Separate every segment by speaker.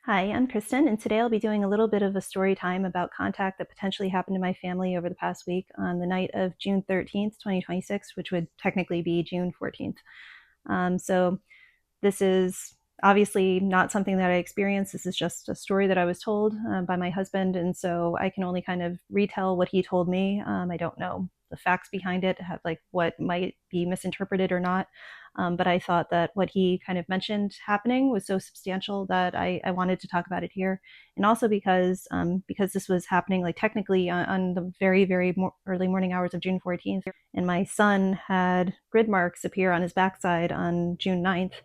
Speaker 1: Hi, I'm Kristen, and today I'll be doing a little bit of a story time about contact that potentially happened to my family over the past week on the night of June 13th, 2026, which would technically be June 14th. So this is obviously not something that I experienced. This is just a story that I was told by my husband, and so I can only kind of retell what he told me. I don't know the facts behind it, like what might be misinterpreted or not. But I thought that what he kind of mentioned happening was so substantial that I wanted to talk about it here, and also because this was happening like technically on the very early morning hours of June 14th, and my son had grid marks appear on his backside on June 9th.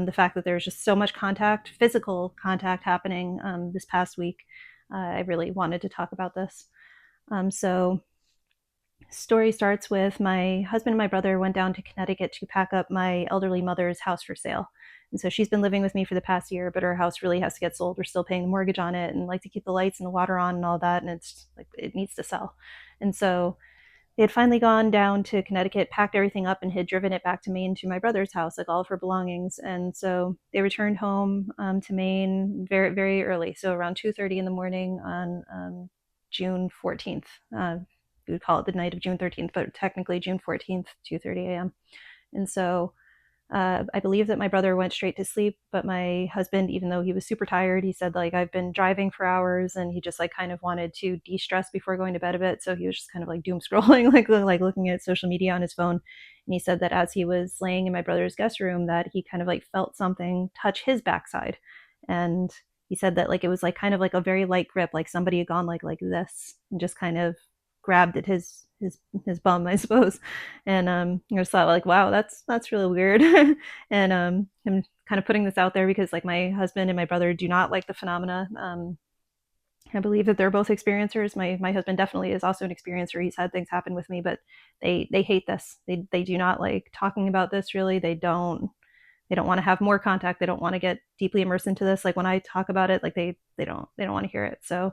Speaker 1: The fact that there was just so much contact, physical contact happening this past week, I really wanted to talk about this. So story starts with my husband and my brother went down to Connecticut to pack up my elderly mother's house for sale. And so she's been living with me for the past year, but her house really has to get sold. We're still paying the mortgage on it and like to keep the lights and the water on and all that. And it's like it needs to sell. And so they had finally gone down to Connecticut, packed everything up, and had driven it back to Maine to my brother's house, like all of her belongings. And so they returned home to Maine very early, so around 2:30 in the morning on June 14th. We would call it the night of June 13th, but technically June 14th, 2:30 a.m. And so I believe that my brother went straight to sleep, but my husband, even though he was super tired, he said like I've been driving for hours, and he just like kind of wanted to de-stress before going to bed a bit. So he was just kind of like doom scrolling, like looking at social media on his phone. And he said that as he was laying in my brother's guest room, that he kind of like felt something touch his backside, and he said that like it was like kind of like a very light grip, like somebody had gone like this and just kind of grabbed at his bum, I suppose. And I just thought like, wow, that's really weird. And I'm kind of putting this out there because like my husband and my brother do not like the phenomena. I believe that they're both experiencers. My husband definitely is also an experiencer. He's had things happen with me, but they hate this. They do not like talking about this. Really, they don't want to have more contact. They don't want to get deeply immersed into this. Like when I talk about it, like they don't want to hear it. So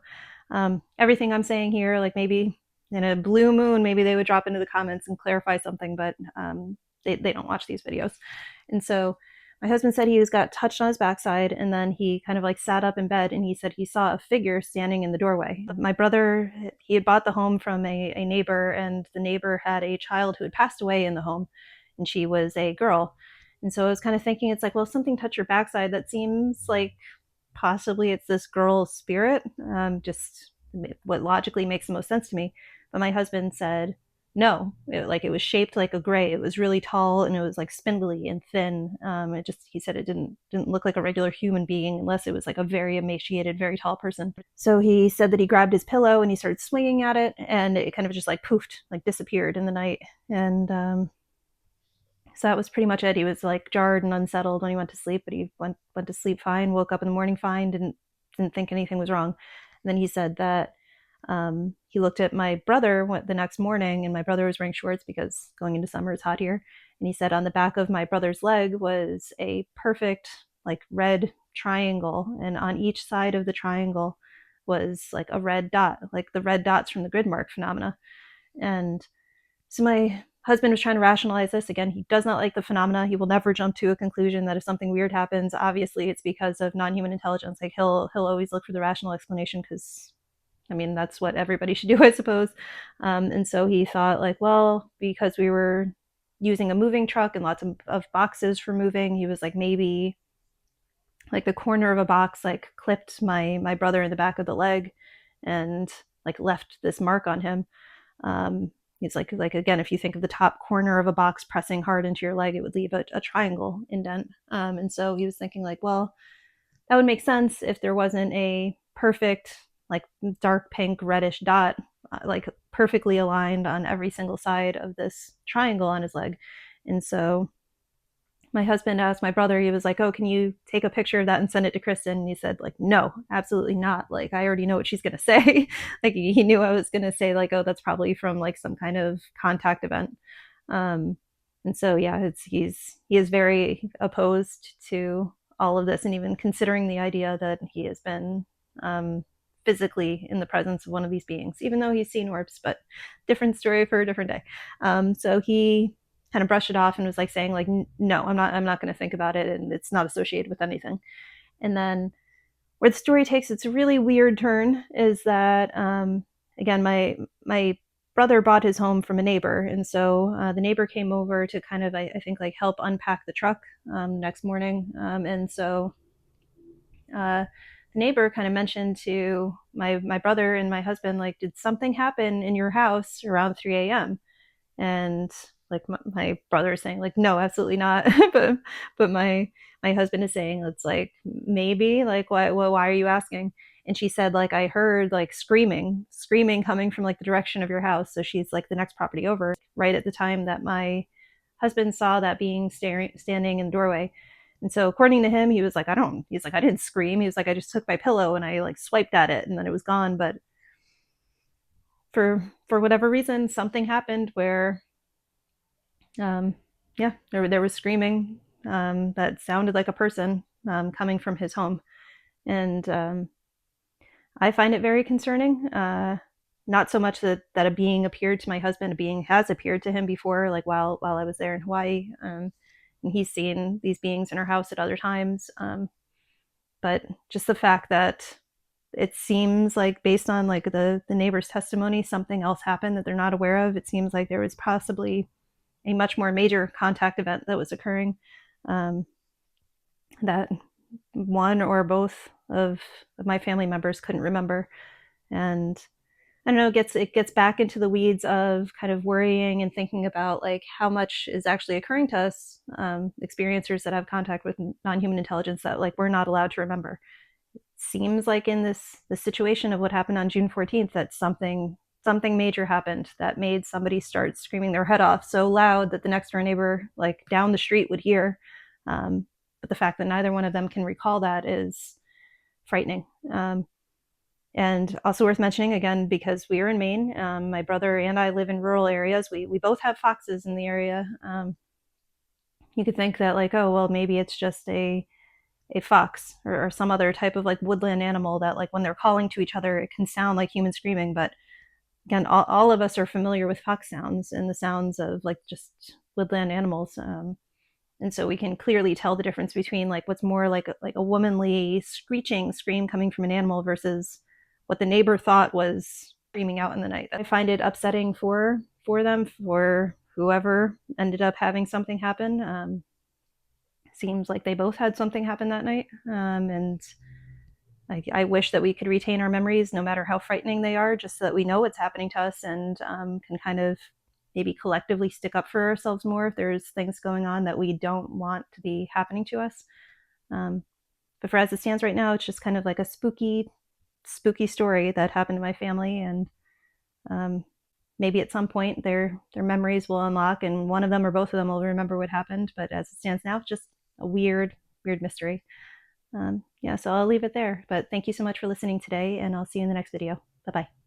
Speaker 1: everything I'm saying here, like maybe in a blue moon, maybe they would drop into the comments and clarify something, but they don't watch these videos. And so my husband said he got touched on his backside, and then he kind of like sat up in bed, and he said he saw a figure standing in the doorway. My brother, he had bought the home from a neighbor, and the neighbor had a child who had passed away in the home, and she was a girl. And so I was kind of thinking, it's like, well, if something touched your backside, that seems like possibly it's this girl's spirit. Just what logically makes the most sense to me. But my husband said, no, it was shaped like a gray. It was really tall, and it was like spindly and thin. He said it didn't look like a regular human being unless it was like a very emaciated, very tall person. So he said that he grabbed his pillow and he started swinging at it, and it kind of just like poofed, like disappeared in the night. And so that was pretty much it. He was like jarred and unsettled when he went to sleep, but he went to sleep fine, woke up in the morning fine, didn't think anything was wrong. And then he said that he looked at my brother the next morning, and my brother was wearing shorts because going into summer it's hot here. And he said on the back of my brother's leg was a perfect like red triangle, and on each side of the triangle was like a red dot, like the red dots from the grid mark phenomena. And so my husband was trying to rationalize this. Again, he does not like the phenomena. He will never jump to a conclusion that if something weird happens, obviously it's because of non-human intelligence. Like he'll always look for the rational explanation because I mean that's what everybody should do, I suppose. And so he thought like, well, because we were using a moving truck and lots of boxes for moving, he was like maybe like the corner of a box like clipped my brother in the back of the leg and like left this mark on him. It's like again, if you think of the top corner of a box pressing hard into your leg, it would leave a triangle indent. And so he was thinking like, well, that would make sense if there wasn't a perfect like dark pink reddish dot like perfectly aligned on every single side of this triangle on his leg. And so my husband asked my brother, he was like, oh, can you take a picture of that and send it to Kristen? And he said like, no, absolutely not. Like, I already know what she's going to say. Like he knew I was going to say like, oh, that's probably from like some kind of contact event. Um, and so, yeah, he is very opposed to all of this, and even considering the idea that he has been physically in the presence of one of these beings, even though he's seen orbs, but different story for a different day. So he kind of brushed it off and was like saying like, no, I'm not going to think about it, and it's not associated with anything. And then where the story takes its really weird turn is that, again, my brother bought his home from a neighbor, and so the neighbor came over to kind of, I think, like help unpack the truck next morning, and so the neighbor kind of mentioned to my brother and my husband, like, did something happen in your house around 3 a.m.? And like my brother is saying, like, no, absolutely not. but my husband is saying, it's like, maybe, like, why are you asking? And she said, like, I heard like screaming coming from like the direction of your house. So she's like the next property over, right at the time that my husband saw that being standing in the doorway. And so according to him, he was like, he's like, I didn't scream. He was like, I just took my pillow and I like swiped at it and then it was gone. But for whatever reason, something happened where, um, yeah, there was screaming that sounded like a person coming from his home. And I find it very concerning. Not so much that a being appeared to my husband, a being has appeared to him before, like while I was there in Hawaii. And he's seen these beings in our house at other times. But just the fact that it seems like, based on like the neighbor's testimony, something else happened that they're not aware of. It seems like there was possibly a much more major contact event that was occurring, um, that one or both of my family members couldn't remember. And I don't know, it gets back into the weeds of kind of worrying and thinking about like how much is actually occurring to us, experiencers that have contact with non-human intelligence, that like we're not allowed to remember. It seems like in the situation of what happened on June 14th, that something major happened that made somebody start screaming their head off so loud that the next door neighbor, like down the street, would hear. But the fact that neither one of them can recall that is frightening. And also worth mentioning, again, because we are in Maine, my brother and I live in rural areas. We both have foxes in the area. You could think that like, oh, well, maybe it's just a fox or some other type of like woodland animal that like when they're calling to each other, it can sound like human screaming. But again, all of us are familiar with fox sounds and the sounds of like just woodland animals. And so we can clearly tell the difference between like what's more like a womanly screeching scream coming from an animal versus what the neighbor thought was screaming out in the night. I find it upsetting for them, for whoever ended up having something happen. Seems like they both had something happen that night, and I wish that we could retain our memories, no matter how frightening they are, just so that we know what's happening to us and can kind of maybe collectively stick up for ourselves more if there's things going on that we don't want to be happening to us. But for as it stands right now, it's just kind of like a spooky story that happened to my family, and maybe at some point their memories will unlock, and one of them or both of them will remember what happened. But as it stands now, it's just a weird mystery. Yeah, so I'll leave it there. But thank you so much for listening today, and I'll see you in the next video. Bye-bye.